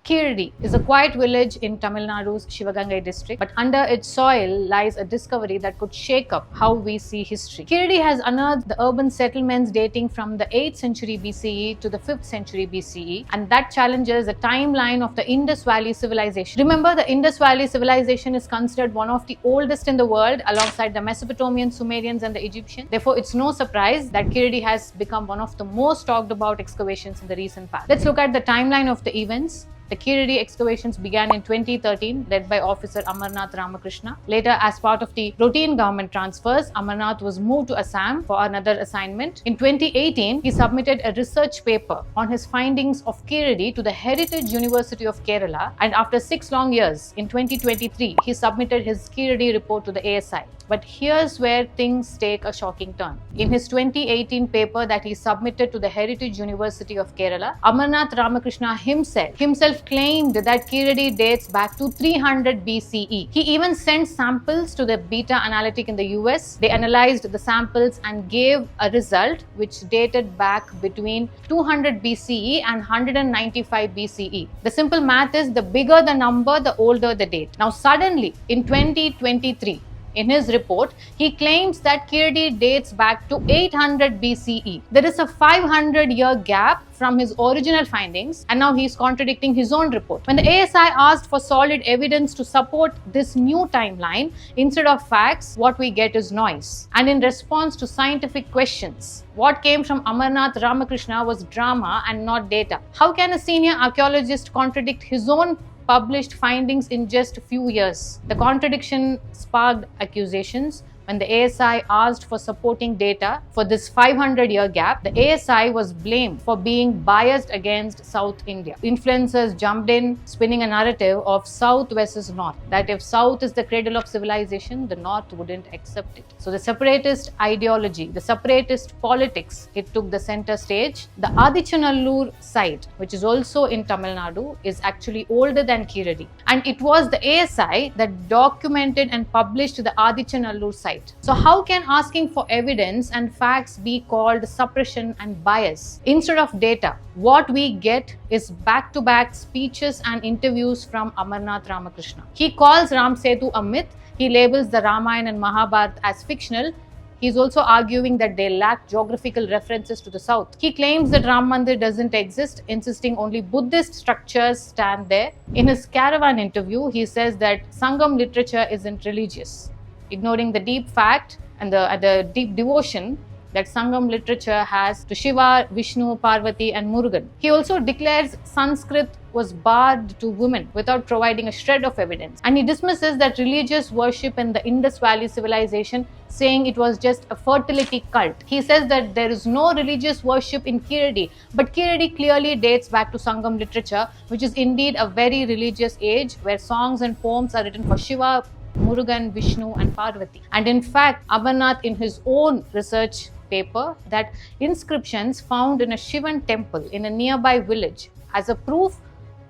Kirdi is a quiet village in Tamil Nadu's Shivagangai district, but under its soil lies a discovery that could shake up how we see history. Kirdi has unearthed the urban settlements dating from the 8th century BCE to the 5th century BCE, and that challenges the timeline of the Indus Valley civilization. Remember, the Indus Valley civilization is considered one of the oldest in the world alongside the Mesopotamian, Sumerians, and the Egyptians. Therefore, it's no surprise that Kirdi has become one of the most talked about excavations in the recent past. Let's look at the timeline of the events. The Kirdi excavations began in 2013, led by Officer Amarnath Ramakrishna. Later, as part of the routine government transfers, Amarnath was moved to Assam for another assignment. In 2018, he submitted a research paper on his findings of Kirdi to the Heritage University of Kerala, and after 6 long years, in 2023, he submitted his Kirdi report to the ASI. But here's where things take a shocking turn. In his 2018 paper that he submitted to the Heritage University of Kerala, Amarnath Ramakrishna himself claimed that Kirdi dates back to 300 BCE. He even sent samples to the Beta Analytic in the US. They analyzed the samples and gave a result which dated back between 200 BCE and 195 BCE. The simple math is, the bigger the number, the older the date. Now suddenly, in 2023, in his report, he claims that Kirdi dates back to 800 BCE. There is a 500-year gap from his original findings, and now he is contradicting his own report. When the ASI asked for solid evidence to support this new timeline, instead of facts, what we get is noise. And in response to scientific questions, what came from Amarnath Ramakrishna was drama and not data. How can a senior archaeologist contradict his own published findings in just a few years? The contradiction sparked accusations. When the ASI asked for supporting data for this 500-year gap, the ASI was blamed for being biased against South India. Influencers jumped in, spinning a narrative of South versus North, that if South is the cradle of civilization, the North wouldn't accept it. So the separatist ideology, the separatist politics, it took the center stage. The Adichanallur site, which is also in Tamil Nadu, is actually older than Kirdi. And it was the ASI that documented and published the Adichanallur site. So how can asking for evidence and facts be called suppression and bias? Instead of data, what we get is back-to-back speeches and interviews from Amarnath Ramakrishna. He calls Ram Setu a myth. He labels the Ramayana and Mahabharata as fictional. He's also arguing that they lack geographical references to the south. He claims that Ram Mandir doesn't exist, insisting only Buddhist structures stand there. In his Caravan interview, he says that Sangam literature isn't religious, ignoring the deep fact and the deep devotion that Sangam literature has to Shiva, Vishnu, Parvati, and Murugan. He also declares Sanskrit was barred to women without providing a shred of evidence. And he dismisses that religious worship in the Indus Valley civilization, saying it was just a fertility cult. He says that there is no religious worship in Kirdi, but Kirdi clearly dates back to Sangam literature, which is indeed a very religious age where songs and poems are written for Shiva, Murugan, Vishnu, and Parvati. And in fact, Amarnath, in his own research paper, that inscriptions found in a Shivan temple in a nearby village as a proof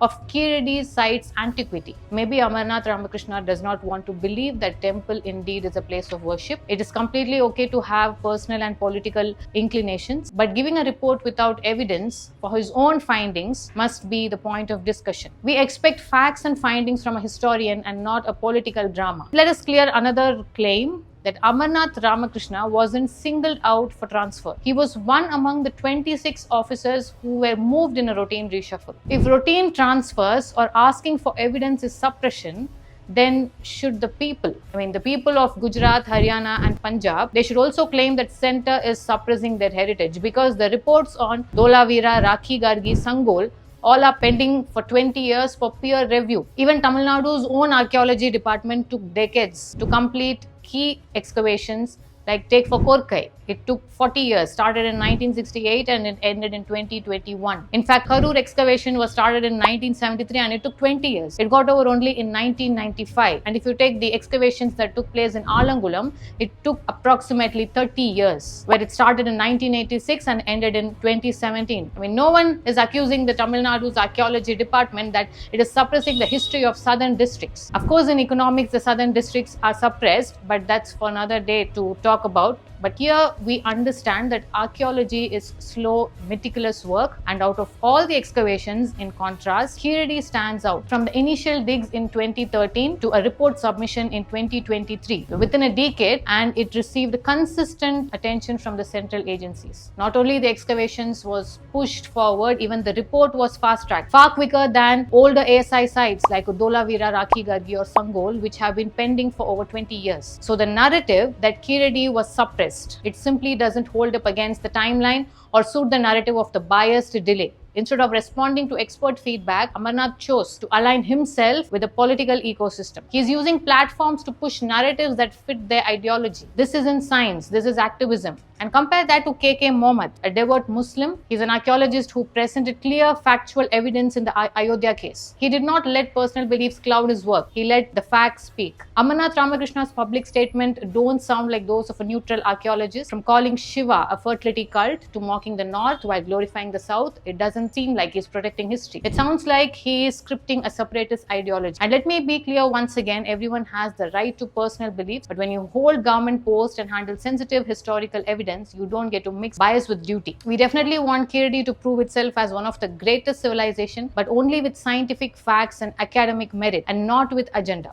of Kirdi site's antiquity. Maybe Amarnath Ramakrishna does not want to believe that temple indeed is a place of worship. It is completely okay to have personal and political inclinations, but giving a report without evidence for his own findings must be the point of discussion. We expect facts and findings from a historian and not a political drama. Let us clear another claim, that Amarnath Ramakrishna wasn't singled out for transfer. He was one among the 26 officers who were moved in a routine reshuffle. If routine transfers or asking for evidence is suppression, then should the people of Gujarat, Haryana, and Punjab, they should also claim that center is suppressing their heritage, because the reports on Dholavira, Rakhi Gargi, Sangol all are pending for 20 years for peer review. Even Tamil Nadu's own archaeology department took decades to complete key excavations, like take for Korkai. It took 40 years, started in 1968 and it ended in 2021. In fact, Karur excavation was started in 1973 and it took 20 years. It got over only in 1995. And if you take the excavations that took place in Alangulam, it took approximately 30 years, where it started in 1986 and ended in 2017. No one is accusing the Tamil Nadu's archaeology department that it is suppressing the history of southern districts. Of course, in economics, the southern districts are suppressed, but that's for another day to talk about. But here we understand that archaeology is slow, meticulous work, and out of all the excavations, in contrast, Kiridi stands out. From the initial digs in 2013 to a report submission in 2023, within a decade, and it received consistent attention from the central agencies. Not only the excavations was pushed forward, even the report was fast-tracked, far quicker than older ASI sites like Dholavira, Rakhi Gargi or Sangol, which have been pending for over 20 years. So the narrative that Kiridi was suppressed, it simply doesn't hold up against the timeline or suit the narrative of the biased delay. Instead of responding to expert feedback, Amarnath chose to align himself with the political ecosystem. He is using platforms to push narratives that fit their ideology. This isn't science, this is activism. And compare that to KK Mohammed, a devout Muslim. He's an archaeologist who presented clear factual evidence in the Ayodhya case. He did not let personal beliefs cloud his work. He let the facts speak. Amarnath Ramakrishna's public statement don't sound like those of a neutral archaeologist. From calling Shiva a fertility cult to mocking the North while glorifying the South, it doesn't seem like he's protecting history. It sounds like he is scripting a separatist ideology. And let me be clear once again, everyone has the right to personal beliefs, but when you hold government posts and handle sensitive historical evidence, you don't get to mix bias with duty. We definitely want Kiridi to prove itself as one of the greatest civilizations, but only with scientific facts and academic merit and not with agenda.